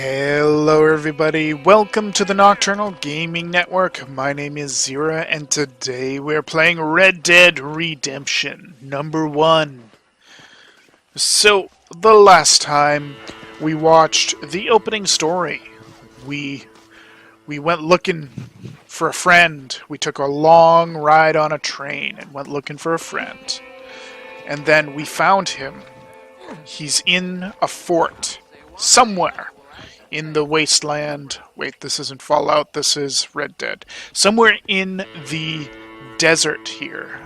Hello everybody, welcome to the Nocturnal Gaming Network. My name is Xeriua and today we're playing Red Dead Redemption number 1. So, the last time we watched the opening story, we went looking for a friend. We took a long ride on a train and went looking for a friend. And then we found him. He's in a fort somewhere in the wasteland. Wait, this isn't Fallout, this is Red Dead. Somewhere in the desert here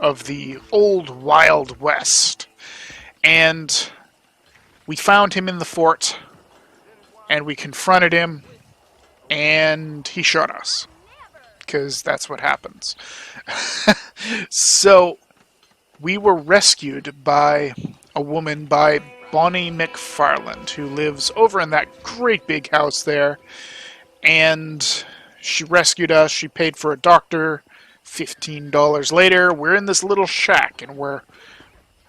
of the old Wild West. And we found him in the fort, and we confronted him, and he shot us. Because that's what happens. So, we were rescued by a woman, by Bonnie Macfarlane, who lives over in that great big house there, and she rescued us. She paid for a doctor. $15 later, we're in this little shack, and we're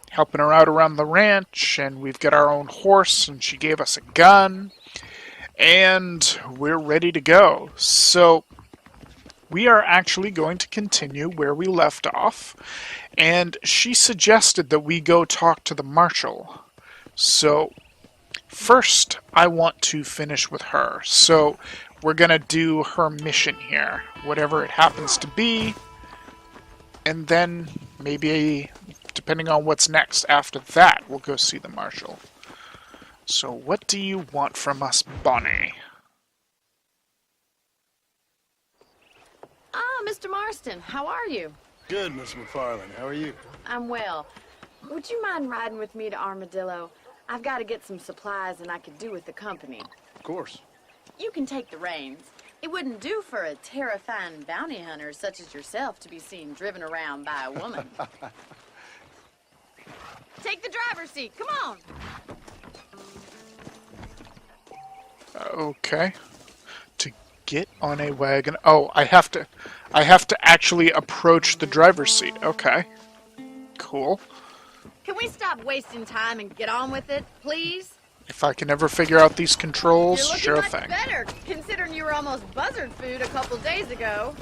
helping her out around the ranch, and we've got our own horse, and she gave us a gun, and we're ready to go. So, we are actually going to continue where we left off, and she suggested that we go talk to the Marshal. So, first, I want to finish with her. So, we're going to do her mission here, whatever it happens to be. And then, maybe, depending on what's next after that, we'll go see the Marshal. So, what do you want from us, Bonnie? Ah, Mr. Marston, how are you? Good, Miss Macfarlane. How are you? I'm well. Would you mind riding with me to Armadillo? I've got to get some supplies and I could do with the company. Of course. You can take the reins. It wouldn't do for a terrifying bounty hunter such as yourself to be seen driven around by a woman. Take the driver's seat. Come on. Okay. To get on a wagon. Oh, I have to actually approach the driver's seat. Okay. Cool. Can we stop wasting time and get on with it, please? If I can ever figure out these controls, You're looking sure much thing. better, considering you were almost buzzard food a couple days ago.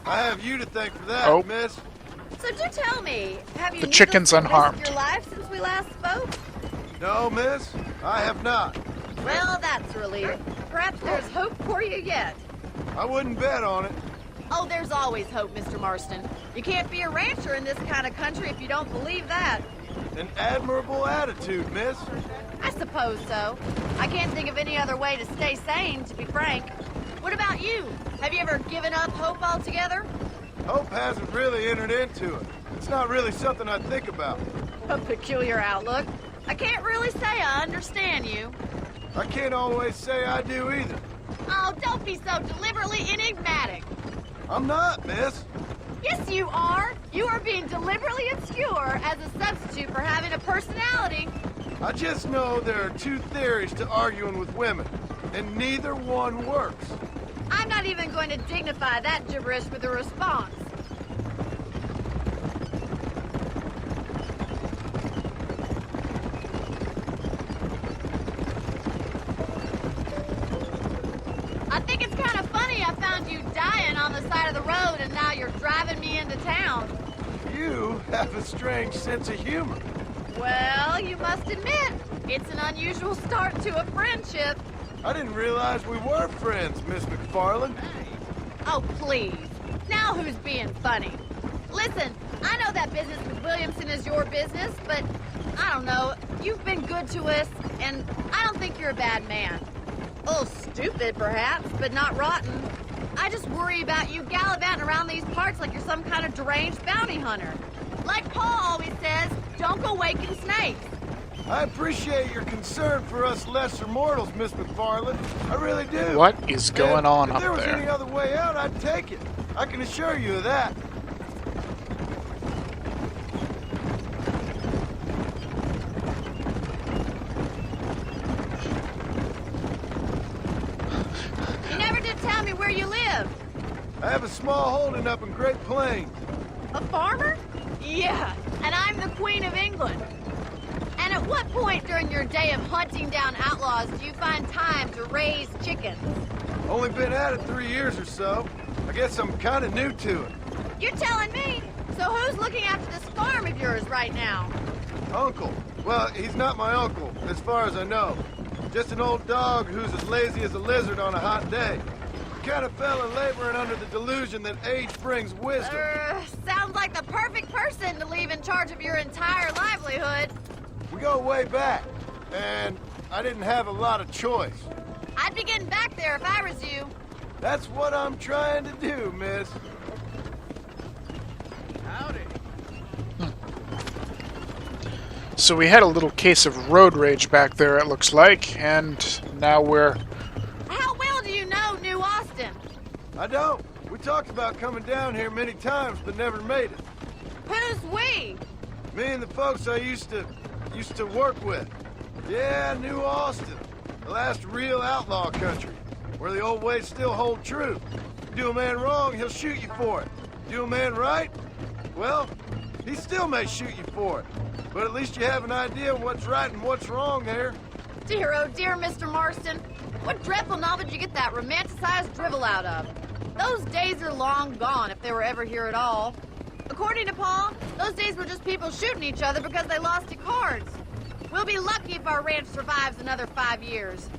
I have you to thank for that, Oh. miss. So do tell me, have you The chicken's unharmed. your life since we last spoke? No, miss, I have not. Well, that's a relief. Perhaps there's hope for you yet. I wouldn't bet on it. Oh, there's always hope, Mr. Marston. You can't be a rancher in this kind of country if you don't believe that. An admirable attitude, miss. I suppose so. I can't think of any other way to stay sane, to be frank. What about you? Have you ever given up hope altogether? Hope hasn't really entered into it. It's not really something I think about. A peculiar outlook. I can't really say I understand you. I can't always say I do either. Oh, don't be so deliberately enigmatic. I'm not, miss. Yes, you are. You are being deliberately obscure as a substitute for having a personality. I just know there are two theories to arguing with women, and neither one works. I'm not even going to dignify that gibberish with a response. I think it's kind of funny I found you dying on the side of the road and now you're driving me into town. You have a strange sense of humor. Well, you must admit, it's an unusual start to a friendship. I didn't realize we were friends, Miss Macfarlane. Oh, please. Now who's being funny? Listen, I know that business with Williamson is your business, but I don't know. You've been good to us, and I don't think you're a bad man. A little stupid, perhaps, but not rotten. I just worry about you gallivanting around these parts like you're some kind of deranged bounty hunter. Like Paul always says, don't go waking snakes. I appreciate your concern for us lesser mortals, Miss Macfarlane. I really do. What is going on if up there was any there? other way out, I'd take it. I can assure you of that. You never did tell me where you live. I have a small holding up in Great Plains. A farmer? Yeah, and I'm the Queen of England. And At what point during your day of hunting down outlaws do you find time to raise chickens? Only been at it 3 years or so. I guess I'm kind of new to it. You're telling me? So who's looking after this farm of yours right now? Uncle. Well, he's not my uncle, as far as I know. Just an old dog who's as lazy as a lizard on a hot day. Kind of fella laboring under the delusion that age brings wisdom. Sounds like the perfect person to leave in charge of your entire livelihood. We go way back, and I didn't have a lot of choice. I'd be getting back there if I was you. That's what I'm trying to do, miss. Howdy. So we had a little case of road rage back there, it looks like, and now we're... How well do you know New Austin? I don't. We talked about coming down here many times, but never made it. Who's we? Me and the folks I used to work with. Yeah, New Austin. The last real outlaw country, where the old ways still hold true. Do a man wrong, he'll shoot you for it. Do a man right, well, he still may shoot you for it. But at least you have an idea of what's right and what's wrong there. Dear, oh dear, Mr. Marston. What dreadful novel did you get that romanticized drivel out of? Those days are long gone, if they were ever here at all. According to Paul, those days were just people shooting each other because they lost at cards. We'll be lucky if our ranch survives another 5 years.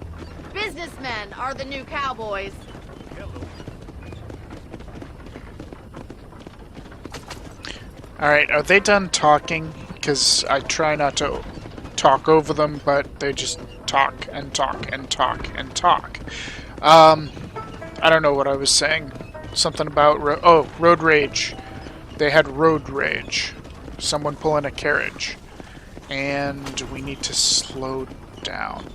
Businessmen are the new cowboys. Alright, are they done talking? Because I try not to talk over them, but they just talk and talk and talk and talk. I don't know what I was saying. Something about road rage. They had road rage. Someone pulling a carriage. And we need to slow down.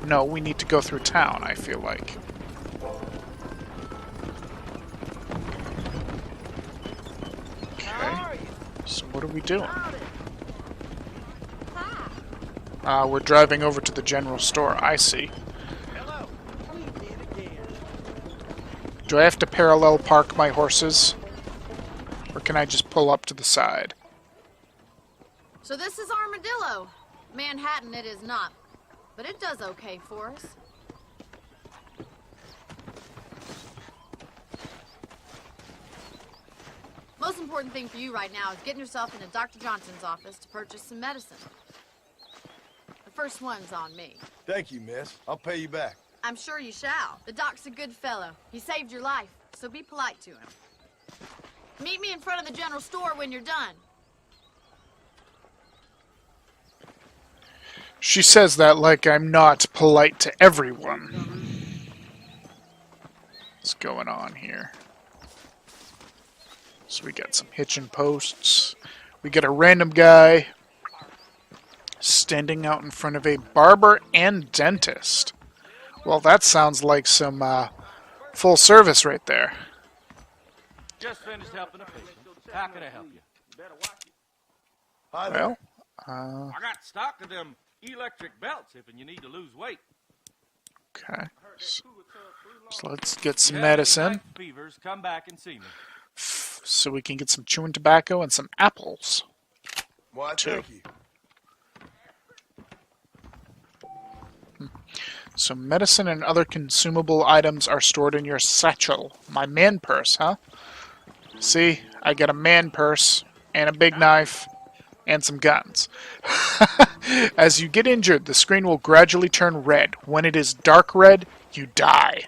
No, we need to go through town, I feel like. Okay. So what are we doing? We're driving over to the general store. I see. Hello. We did again. Do I have to parallel park my horses? Or can I just pull up to the side? So this is Armadillo. Manhattan it is not, but it does okay for us. Most important thing for you right now is getting yourself into Dr. Johnson's office to purchase some medicine. The first one's on me. Thank you, miss. I'll pay you back. I'm sure you shall. The doc's a good fellow. He saved your life, so be polite to him. Meet me in front of the general store when you're done. She says that like I'm not polite to everyone. What's going on here? So we got some hitching posts. We got a random guy standing out in front of a barber and dentist. Well, that sounds like some full service right there. Just finished helping a patient. How can I help you? Hi there. Well, I got stock of them electric belts if you need to lose weight. okay. So let's get some You have any medicine night fevers, come back and see me. so we can get some chewing tobacco and some apples. Why, thank you. So medicine and other consumable items are stored in your satchel. My man purse, huh? See, I got a man purse and a big knife and some guns. As you get injured, the screen will gradually turn red. When it is dark red, you die.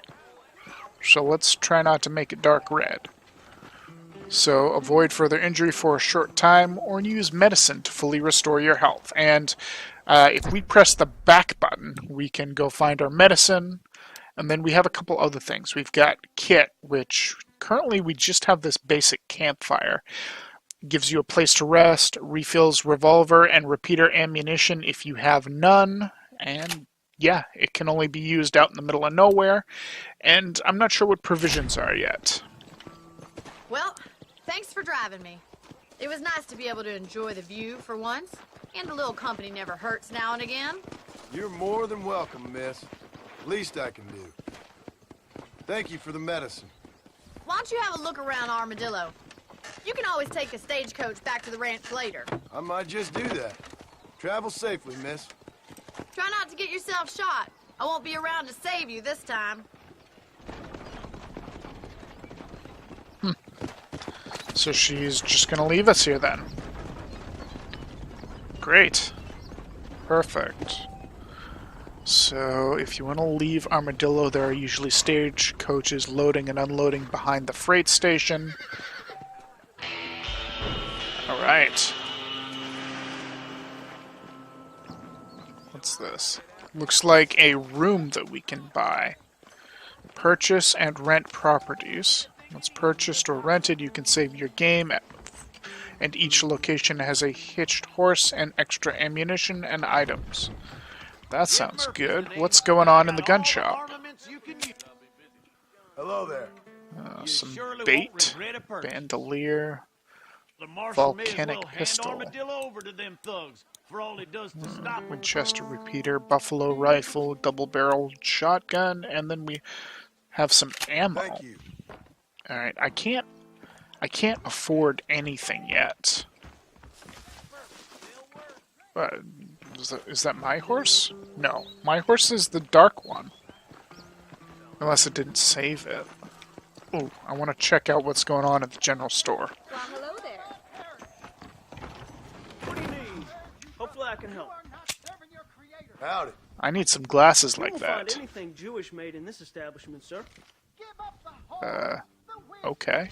So let's try not to make it dark red. So avoid further injury for a short time or use medicine to fully restore your health. And if we press the back button, we can go find our medicine. And then we have a couple other things. We've got kit, which currently we just have this basic campfire. Gives you a place to rest, refills revolver and repeater ammunition if you have none. And yeah, it can only be used out in the middle of nowhere. And I'm not sure what provisions are yet. Well, thanks for driving me. It was nice to be able to enjoy the view for once. And a little company never hurts now and again. You're more than welcome, miss. Least I can do. Thank you for the medicine. Why don't you have a look around Armadillo? You can always take a stagecoach back to the ranch later. I might just do that. Travel safely, miss. Try not to get yourself shot. I won't be around to save you this time. So she's just gonna leave us here then. Great. Perfect. So if you want to leave Armadillo, there are usually stage coaches loading and unloading behind the freight station. Alright. What's this? Looks like a room that we can buy. Purchase and rent properties. Once purchased or rented, you can save your game, and each location has a hitched horse and extra ammunition and items. That sounds good. What's going on in the gun shop? Hello there. Some bait, bandolier, volcanic pistol, Winchester repeater, buffalo rifle, double-barreled shotgun, and then we have some ammo. Thank you. Alright, I can't afford anything yet. Is that my horse? No, my horse is the dark one. Unless it didn't save it. Ooh, I want to check out what's going on at the general store. Well, hello there. What do you need? Hopefully I can help. Howdy. I need some glasses You like won't find that. anything Jewish made in this establishment, sir. Okay.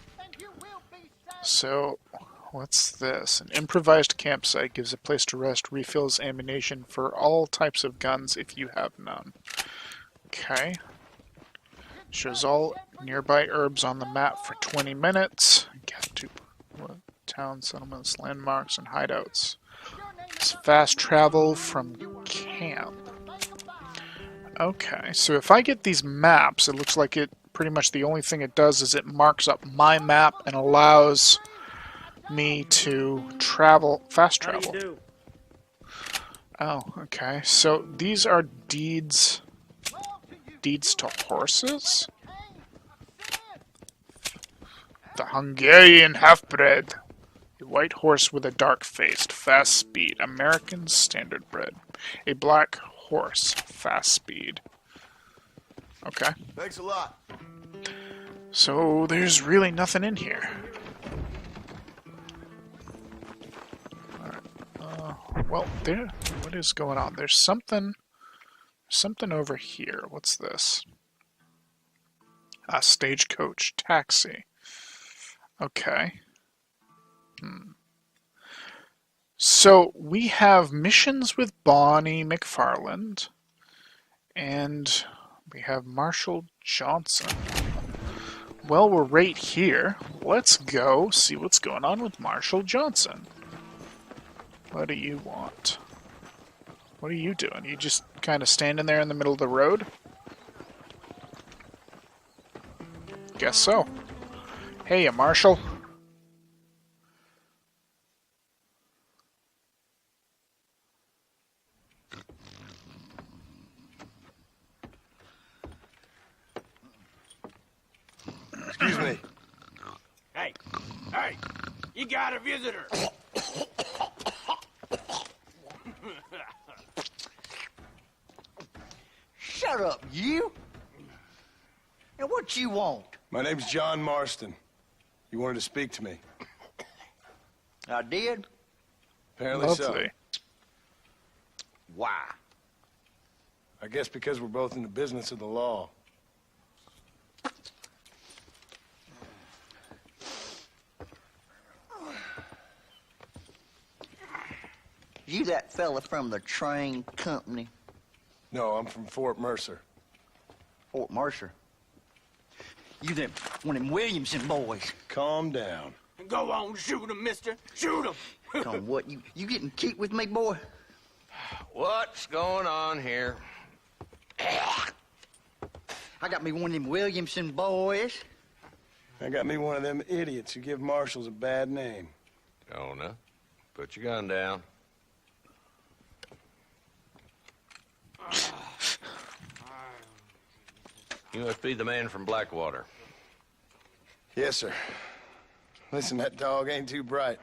So, what's this? An improvised campsite gives a place to rest, refills ammunition for all types of guns if you have none. Okay. Shows all nearby herbs on the map for 20 minutes. Get to town settlements, landmarks, and hideouts. It's fast travel from camp. Okay, so if I get these maps, it looks like it pretty much the only thing it does is it marks up my map and allows me to travel, fast How do travel. you do? Oh, okay. So these are deeds to horses? The Hungarian half-bred. A white horse with a dark face, fast speed. American standard bred. A black horse, fast speed. Okay. Thanks a lot. So there's really nothing in here. Alright. Well, what is going on? There's something over here. What's this? A stagecoach taxi. Okay. So we have missions with Bonnie Macfarlane, and we have Marshal Johnson. Well, we're right here. Let's go see what's going on with Marshal Johnson. What do you want? What are you doing? You just kind of standing there in the middle of the road? Guess so. Hey, Marshal. Excuse me. Hey, you got a visitor. Shut up, you! And what you want? My name's John Marston. You wanted to speak to me. I did? Apparently Lovely. so. Why? I guess because we're both in the business of the law. You that fella from the train company? No, I'm from Fort Mercer. Fort Mercer? You them one of them Williamson boys. Calm down. Go on, shoot him, mister. Shoot him. Come on, what, you getting keep with me, boy? What's going on here? I got me one of them Williamson boys. I got me one of them idiots who give marshals a bad name. Jonah, put your gun down. You must be the man from Blackwater. Yes, sir. Listen, that dog ain't too bright,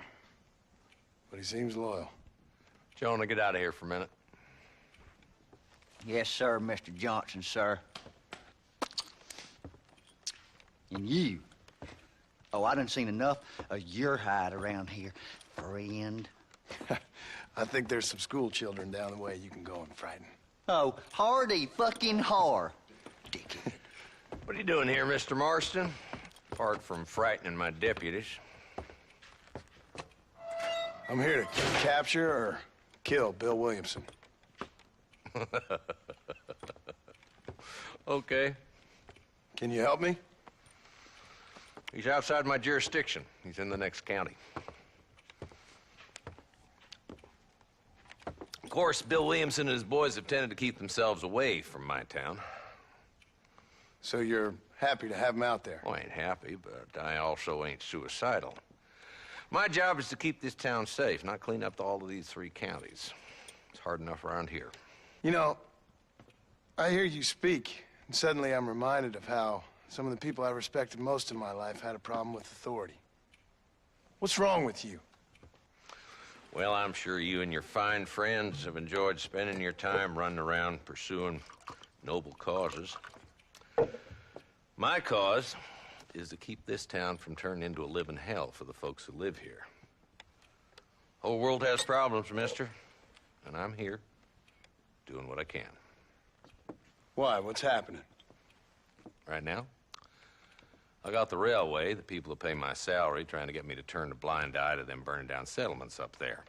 but he seems loyal. Jonah, get out of here for a minute. Yes, sir, Mr. Johnson, sir. And you. Oh, I done seen enough of your hide around here, friend. I think there's some school children down the way you can go and frighten. Oh, hardy fucking har. Dickhead. What are you doing here, Mr. Marston? Apart from frightening my deputies. I'm here to capture or kill Bill Williamson. Okay. Can you help me? He's outside my jurisdiction. He's in the next county. Of course, Bill Williamson and his boys have tended to keep themselves away from my town. So you're happy to have him out there? Well, I ain't happy, but I also ain't suicidal. My job is to keep this town safe, not clean up all of these 3 counties. It's hard enough around here. You know, I hear you speak, and suddenly I'm reminded of how some of the people I respected most in my life had a problem with authority. What's wrong with you? Well, I'm sure you and your fine friends have enjoyed spending your time running around pursuing noble causes. My cause is to keep this town from turning into a living hell for the folks who live here. Whole world has problems, mister, and I'm here doing what I can. Why? What's happening? Right now, I got the railway, the people who pay my salary, trying to get me to turn a blind eye to them burning down settlements up there.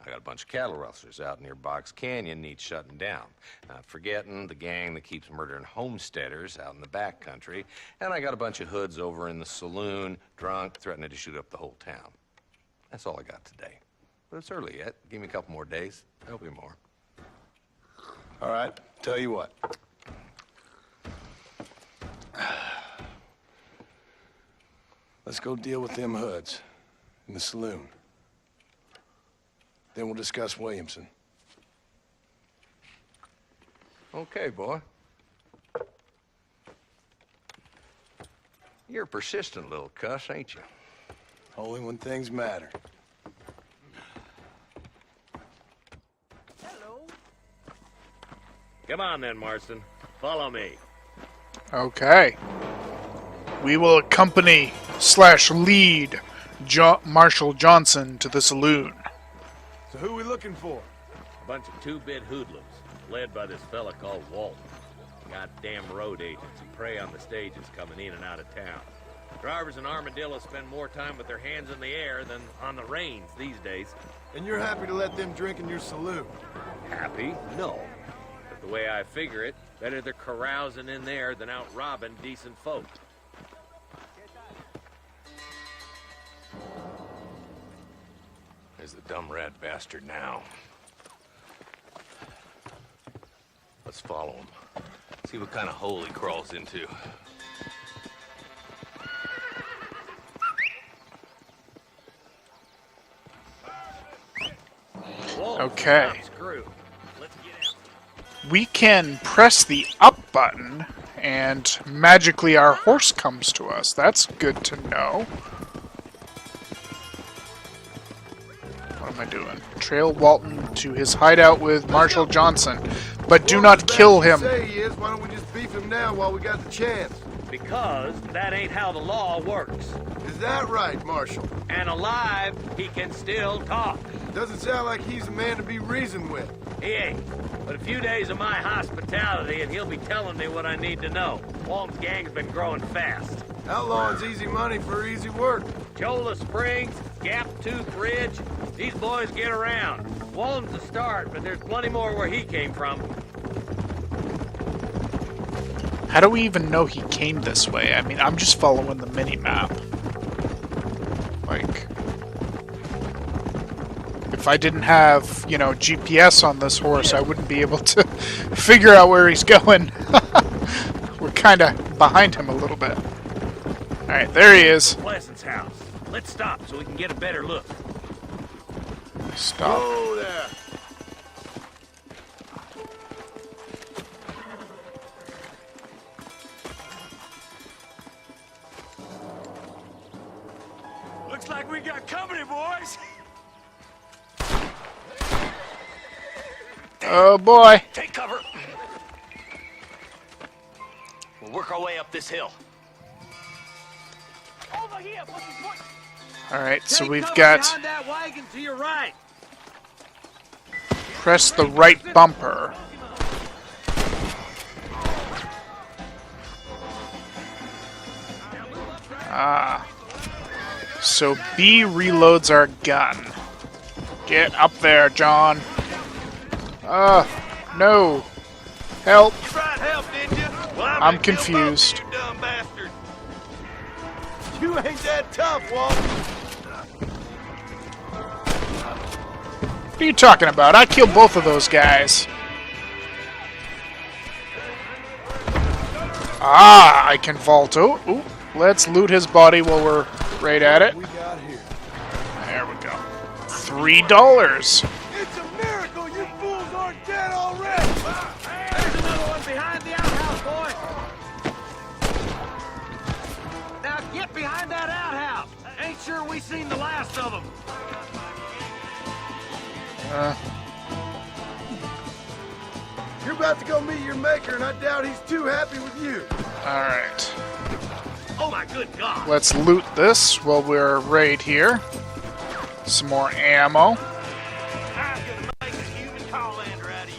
I got a bunch of cattle rustlers out near Box Canyon needs shutting down. Not forgetting the gang that keeps murdering homesteaders out in the back country. And I got a bunch of hoods over in the saloon, drunk, threatening to shoot up the whole town. That's all I got today. But it's early yet. Give me a couple more days. There'll be more. All right, tell you what. Let's go deal with them hoods in the saloon. Then we'll discuss Williamson. Okay, boy. You're a persistent little cuss, ain't you? Only when things matter. Hello. Come on then, Marston. Follow me. Okay. We will accompany / lead Marshal Johnson to the saloon. So who are we looking for? A bunch of 2-bit hoodlums, led by this fella called Walton. Goddamn road agents who prey on the stages coming in and out of town. Drivers in Armadillo spend more time with their hands in the air than on the reins these days. And you're happy to let them drink in your saloon? Happy? No. But the way I figure it, better they're carousing in there than out robbing decent folk. There's the dumb rat bastard now. Let's follow him. See what kind of hole he crawls into. Whoa, Okay. screw. Let's get out. We can press the up button, and magically our horse comes to us. That's good to know. What am I doing? Trail Walton to his hideout with Marshal Johnson, but do not kill him. Say he is. Why don't we just beef him now while we got the chance? Because that ain't how the law works. Is that right, Marshal? And alive, he can still talk. Doesn't sound like he's a man to be reasoned with. He ain't. But a few days of my hospitality and he'll be telling me what I need to know. Walton's gang's been growing fast. Outlawing's easy money for easy work. Chola Springs, Gap Tooth Ridge, these boys get around. Walton's the start, but there's plenty more where he came from. How do we even know he came this way? I mean, I'm just following the mini-map. Like, if I didn't have, you know, GPS on this horse, I wouldn't be able to figure out where he's going. We're kind of behind him a little bit. Alright, there he is. Pleasant's house. Let's stop so we can get a better look. Stop. Oh, there. Looks like we got company, boys. Oh boy. Take cover. We'll work our way up this hill. Over here, Alright, so Take we've cover got... behind that wagon to your right. Press the right bumper. Ah. So B reloads our gun. Get up there, John. No. Help. You brought help, did you? Well, I'm gonna kill both of confused. You dumb bastard. You ain't that tough, Walt. What are you talking about? I killed both of those guys. Ah, I can vault. Ooh, let's loot his body while we're right at it. We got here. There we go. $3. It's a miracle you fools aren't dead already. There's another one behind the outhouse, boy. Now get behind that outhouse. Ain't sure we seen the last of them. You're about to go meet your maker, and I doubt he's too happy with you. Alright. Oh my good God. Let's loot this while we're right here. Some more ammo. I'm gonna make a human Collander out of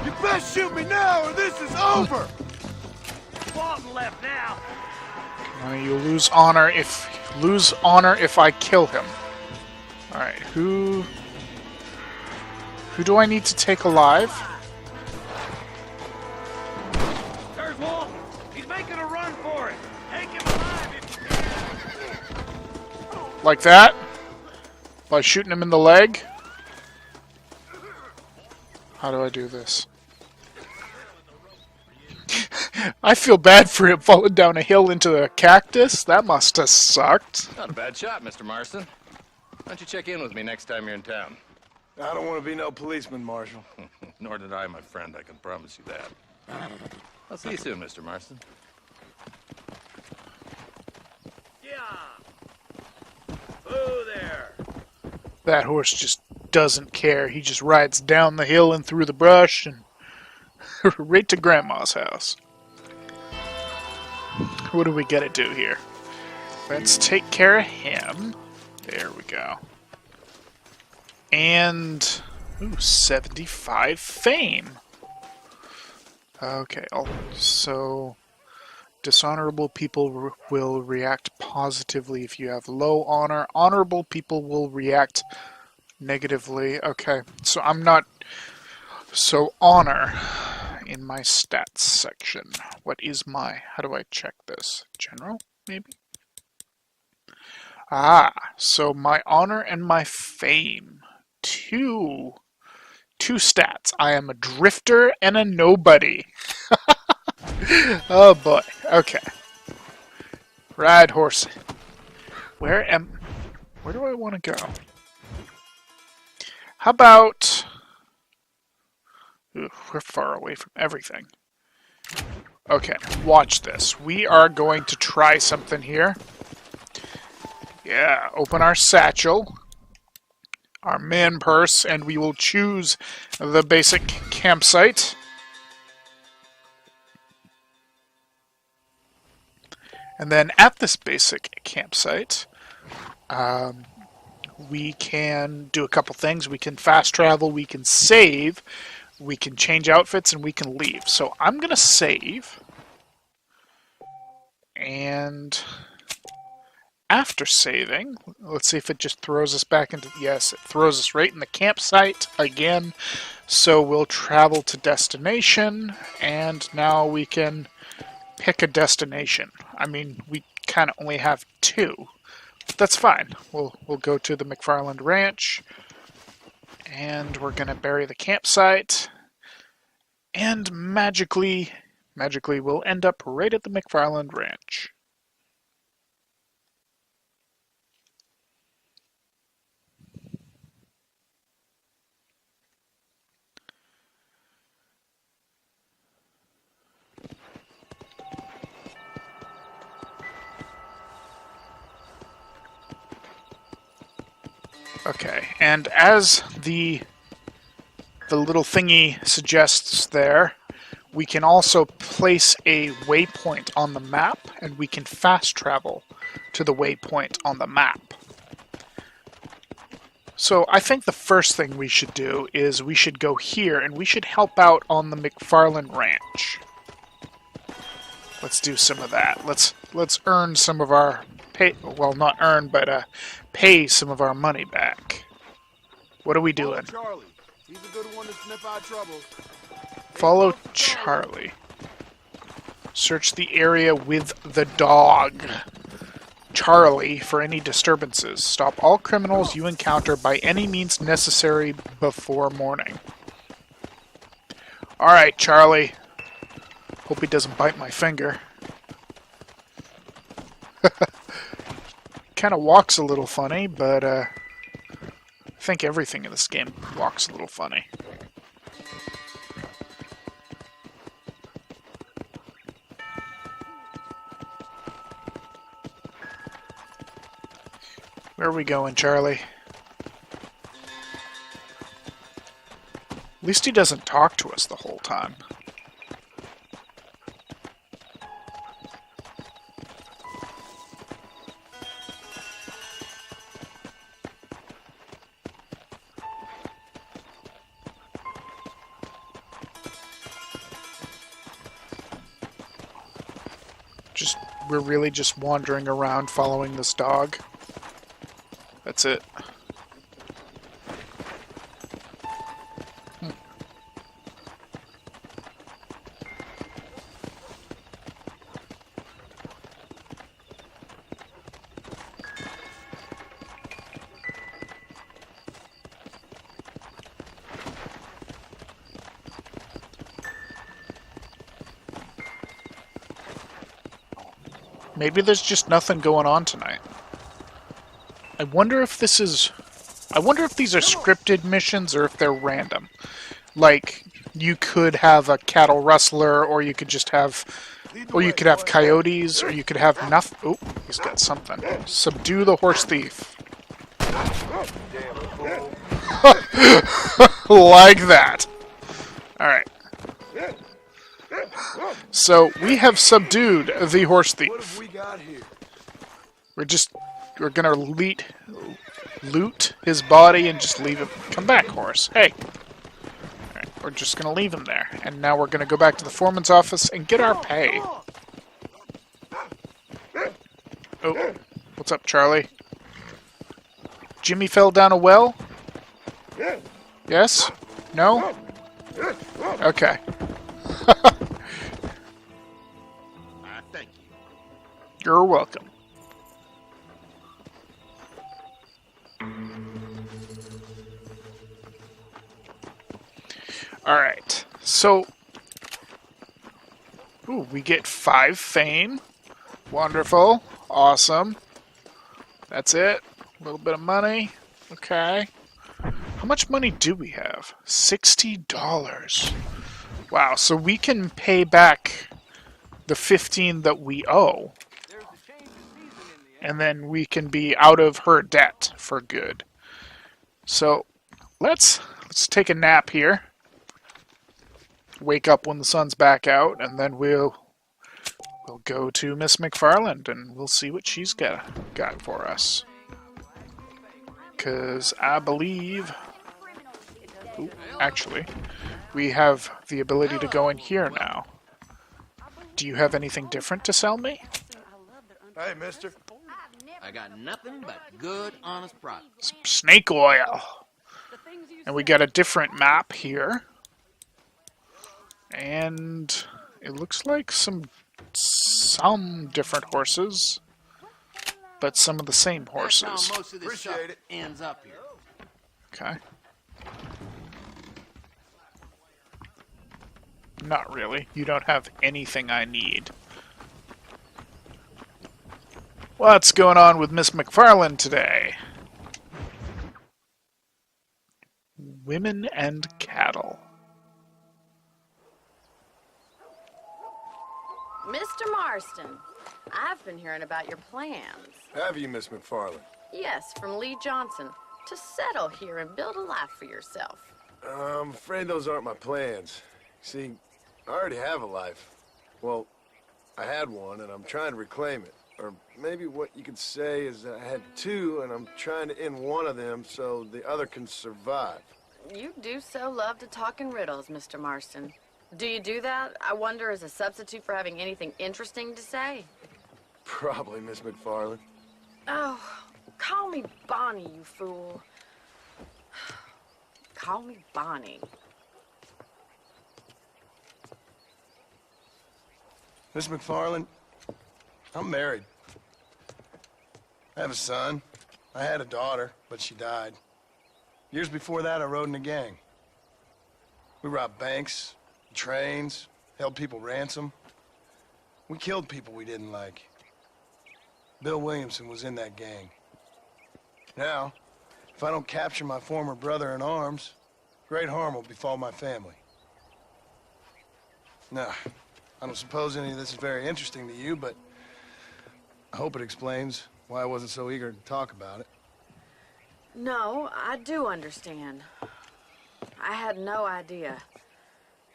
you. You best shoot me now, or this is over. Walton left now. You lose honor if I kill him. Alright, who do I need to take alive? There's Walton. He's making a run for it. Take him alive if you can. Like that? By shooting him in the leg? How do I do this? I feel bad for him falling down a hill into a cactus. That must have sucked. Not a bad shot, Mr. Marston. Why don't you check in with me next time you're in town? I don't want to be no policeman, Marshal. Nor did I, my friend. I can promise you that. I'll see you soon, Mr. Marston. Yeah. Whoa there. That horse just doesn't care. He just rides down the hill and through the brush and right to Grandma's house. What do we gotta do here? Let's take care of him. There we go. And... ooh, 75 fame. Okay, so... dishonorable people will react positively if you have low honor. Honorable people will react negatively. Okay, so I'm not... so honor in my stats section. What is my... how do I check this? General, maybe? Ah, so my honor and my fame. Two stats. I am a drifter and a nobody. Oh boy. Okay. Ride horse. Where do I want to go? How about... ooh, we're far away from everything. Okay, watch this. We are going to try something here. Yeah, open our satchel, our man purse, and we will choose the basic campsite. And then at this basic campsite, we can do a couple things. We can fast travel, we can save, we can change outfits, and we can leave. So I'm going to save. And after saving, let's see if it just throws us back into... yes, it throws us right in the campsite again. So we'll travel to destination, and now we can pick a destination. I mean, we kind of only have two, but that's fine. We'll go to the Macfarlane Ranch, and we're going to bury the campsite, and magically we'll end up right at the Macfarlane Ranch. Okay, And as the little thingy suggests there, we can also place a waypoint on the map, and we can fast travel to the waypoint on the map. So I think the first thing we should do is we should go here, and we should help out on the Macfarlane Ranch. Let's do some of that. Let's earn some of our pay. Well, not earn, but pay some of our money back. What are we doing? Charlie. He's a good one to snip out trouble. Follow Charlie. Search the area with the dog. Charlie for any disturbances. Stop all criminals you encounter by any means necessary before morning. Alright, Charlie. Hope he doesn't bite my finger. Kind of walks a little funny, but I think everything in this game walks a little funny. Where are we going, Charlie? At least he doesn't talk to us the whole time. We're really just wandering around following this dog. That's it. Maybe there's just nothing going on tonight. I wonder if this is... I wonder if these are scripted missions or if they're random. Like, you could have a cattle rustler, or you could just have... Or you could have coyotes, or you could have nothing... Oh, he's got something. Subdue the horse thief. Like that. Alright. So, we have subdued the horse thief. What have we got here? We're gonna loot his body and just leave him. Come back, horse. Hey. Alright, we're just gonna leave him there. And now we're gonna go back to the foreman's office and get our pay. Oh, what's up, Charlie? Jimmy fell down a well? Yes? No? Okay. Thank you. You're welcome. Alright, so... Ooh, we get 5 fame. Wonderful. Awesome. That's it. A little bit of money. Okay. How much money do we have? $60. Wow, so we can pay back the 15 that we owe. And then we can be out of her debt for good. So, let's take a nap here. Wake up when the sun's back out, and then we'll go to Miss Macfarlane and we'll see what she's got for us. Because I believe... Ooh, actually, we have the ability to go in here now. Do you have anything different to sell me? Hey, mister. I got nothing but good, honest product. Some snake oil. And we got a different map here. And it looks like some different horses, but some of the same horses. That's how most of this Appreciate stuff it. ends up here. Okay. Not really. You don't have anything I need. What's going on with Miss Macfarlane today? Women and cattle. Mr. Marston, I've been hearing about your plans. Have you, Miss Macfarlane? Yes, from Lee Johnson. to settle here and build a life for yourself. I'm afraid those aren't my plans. See, I already have a life. Well, I had one, and I'm trying to reclaim it. Or maybe what you could say is that I had two, and I'm trying to end one of them so the other can survive. You do so love to talk in riddles, Mr. Marston. Do you do that, I wonder, as a substitute for having anything interesting to say? Probably, Miss Macfarlane. Oh, call me Bonnie, you fool. Call me Bonnie. Miss Macfarlane, I'm married. I have a son. I had a daughter, but she died. Years before that, I rode in a gang. We robbed banks, trains, held people ransom. We killed people we didn't like. Bill Williamson was in that gang. Now, if I don't capture my former brother in arms, great harm will befall my family. Now, I don't suppose any of this is very interesting to you, but I hope it explains why I wasn't so eager to talk about it. No, I do understand. I had no idea.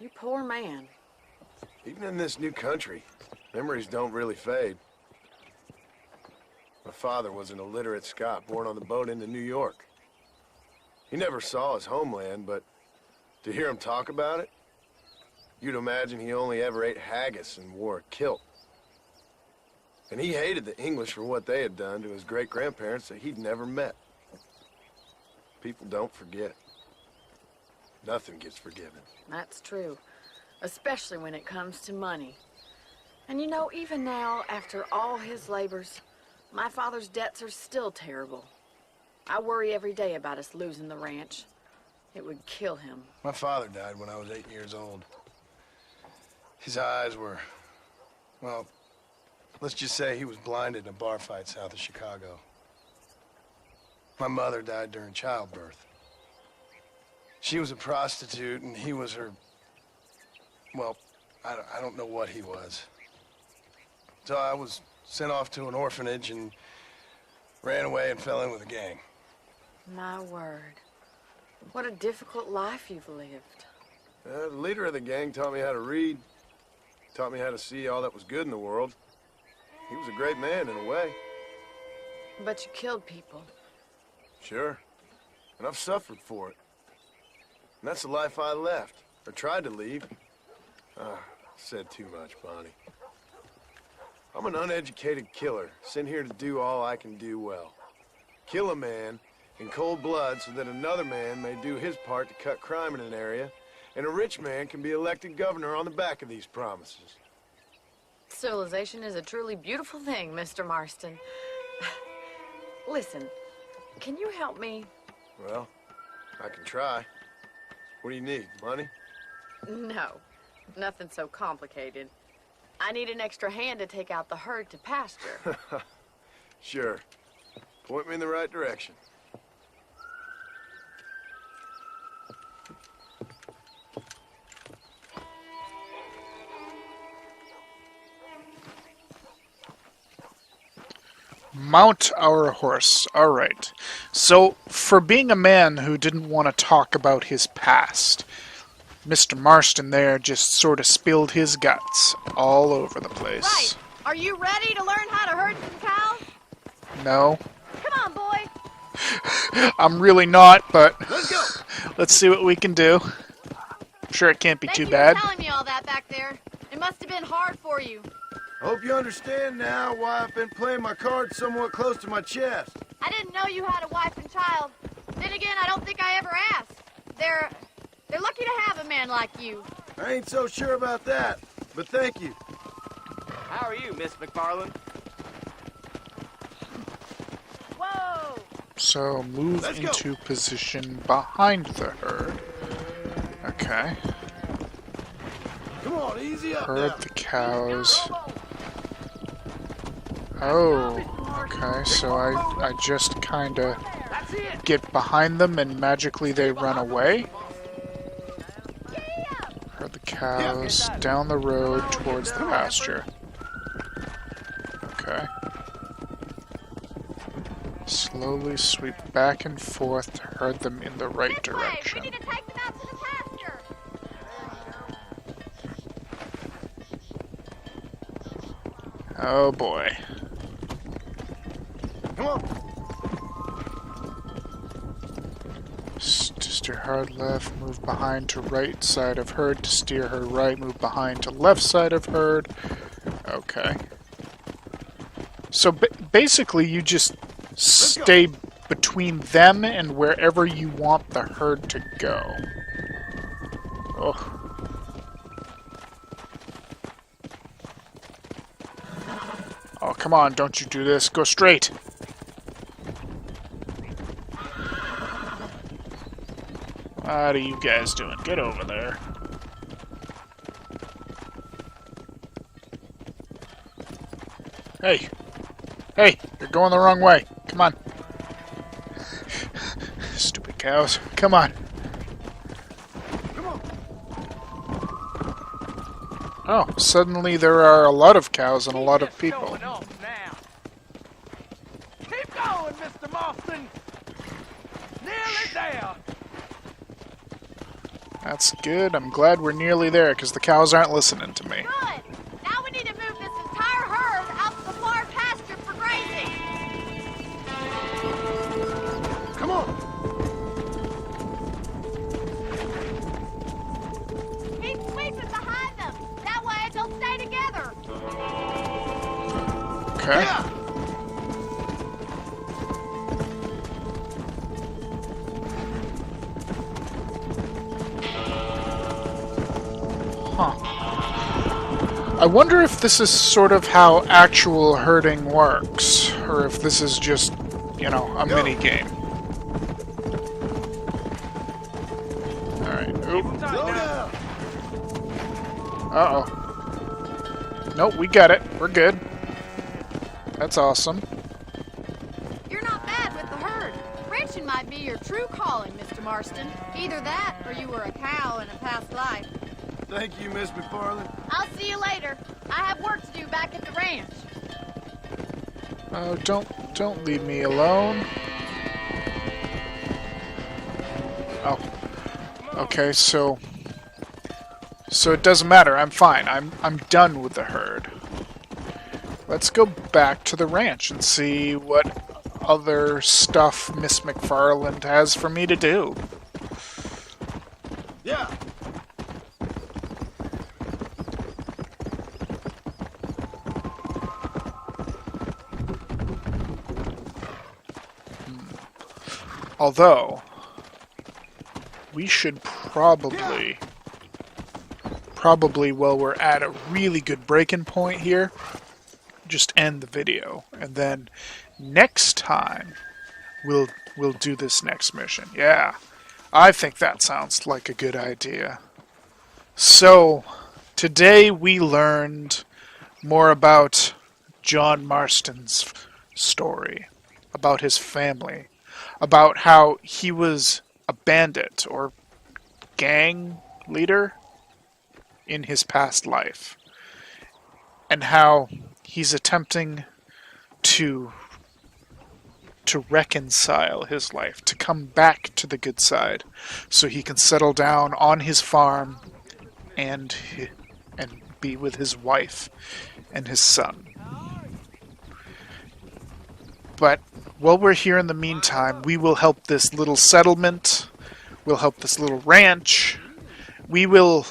You poor man. Even in this new country, memories don't really fade. My father was an illiterate Scot born on the boat into New York. He never saw his homeland, but to hear him talk about it, you'd imagine he only ever ate haggis and wore a kilt. And he hated the English for what they had done to his great-grandparents that he'd never met. People don't forget. Nothing gets forgiven. That's true. Especially when it comes to money. And you know, even now, after all his labors, my father's debts are still terrible. I worry every day about us losing the ranch. It would kill him. My father died when I was 8 years old. His eyes were, well, let's just say he was blinded in a bar fight south of Chicago. My mother died during childbirth. She was a prostitute, and he was her, well, I don't know what he was. So I was sent off to an orphanage and ran away and fell in with a gang. My word. What a difficult life you've lived. The leader of the gang taught me how to read, taught me how to see all that was good in the world. He was a great man in a way. But you killed people. Sure. And I've suffered for it. And that's the life I left, or tried to leave. Said too much, Bonnie. I'm an uneducated killer, sent here to do all I can do well. Kill a man in cold blood so that another man may do his part to cut crime in an area, and a rich man can be elected governor on the back of these promises. Civilization is a truly beautiful thing, Mr. Marston. Listen, can you help me? Well, I can try. What do you need, money? No, nothing so complicated. I need an extra hand to take out the herd to pasture. Sure. Point me in the right direction. Mount our horse. All right. So, for being a man who didn't want to talk about his past, Mr. Marston there just sort of spilled his guts all over the place. Right. Are you ready to learn how to herd some cows? No. Come on, boy. I'm really not, but Let's go. let's see what we can do. I'm sure it can't be Thank too you bad. for telling me all that back there. It must have been hard for you. Hope you understand now why I've been playing my cards somewhat close to my chest. I didn't know you had a wife and child. Then again, I don't think I ever asked. They're lucky to have a man like you. I ain't so sure about that, but thank you. How are you, Miss Macfarlane? Whoa! So move Let's go. into position behind the herd. Okay. Come on, easy up now. Herd the cows. Oh, okay, so I just kinda That's it. get behind them and magically they run away. Herd the cows down the road towards the pasture. Okay. Slowly sweep back and forth to herd them in the right This way! direction. We need to take them out to the pasture! Oh boy. Come on. Steer hard left, move behind to right side of herd. To steer her right, move behind to left side of herd. Okay. So basically you just stay between them and wherever you want the herd to go. Oh. Oh, come on, don't you do this. Go straight. What are you guys doing? Get over there. Hey! Hey! You're going the wrong way. Come on. Stupid cows. Come on. Come on. Oh, suddenly there are a lot of cows and a lot of people. Going off now. Keep going, Mr. Marston. Nearly there. That's good. I'm glad we're nearly there, because the cows aren't listening to me. Good! Now we need to move this entire herd out to the far pasture for grazing! Come on. Keep sweeping behind them! That way they'll stay together! Okay. Yeah. Huh. I wonder if this is sort of how actual herding works, or if this is just, you know, a mini game. Alright. Oop. Slow down. Uh-oh. Nope, we got it. We're good. That's awesome. You're not bad with the herd. Ranching might be your true calling, Mr. Marston. Either that, or you were a cow in a past life. Thank you, Miss Macfarlane. I'll see you later. I have work to do back at the ranch. Oh, don't leave me alone. Oh. Okay, so it doesn't matter. I'm fine. I'm done with the herd. Let's go back to the ranch and see what other stuff Miss Macfarlane has for me to do. Yeah. Although, we should probably, while we're at a really good breaking point here, just end the video, and then next time we'll do this next mission. Yeah, I think that sounds like a good idea. So, today we learned more about John Marston's story, about his family, about how he was a bandit or gang leader in his past life, and how he's attempting to reconcile his life, to come back to the good side, so he can settle down on his farm and be with his wife and his son. But while we're here in the meantime, we will help this little settlement, we'll help this little ranch, we will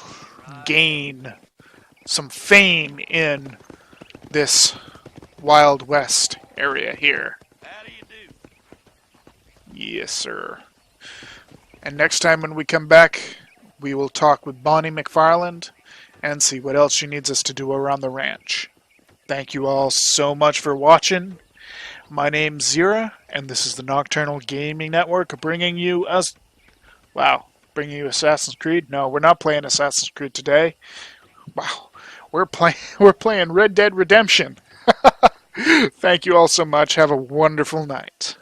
gain some fame in this Wild West area here. How do you do? Yes, sir. And next time when we come back, we will talk with Bonnie Macfarlane and see what else she needs us to do around the ranch. Thank you all so much for watching. My name's Xeriua, and this is the Nocturnal Gaming Network bringing you Assassin's Creed. No, we're not playing Assassin's Creed today. Wow, we're playing Red Dead Redemption. Thank you all so much. Have a wonderful night.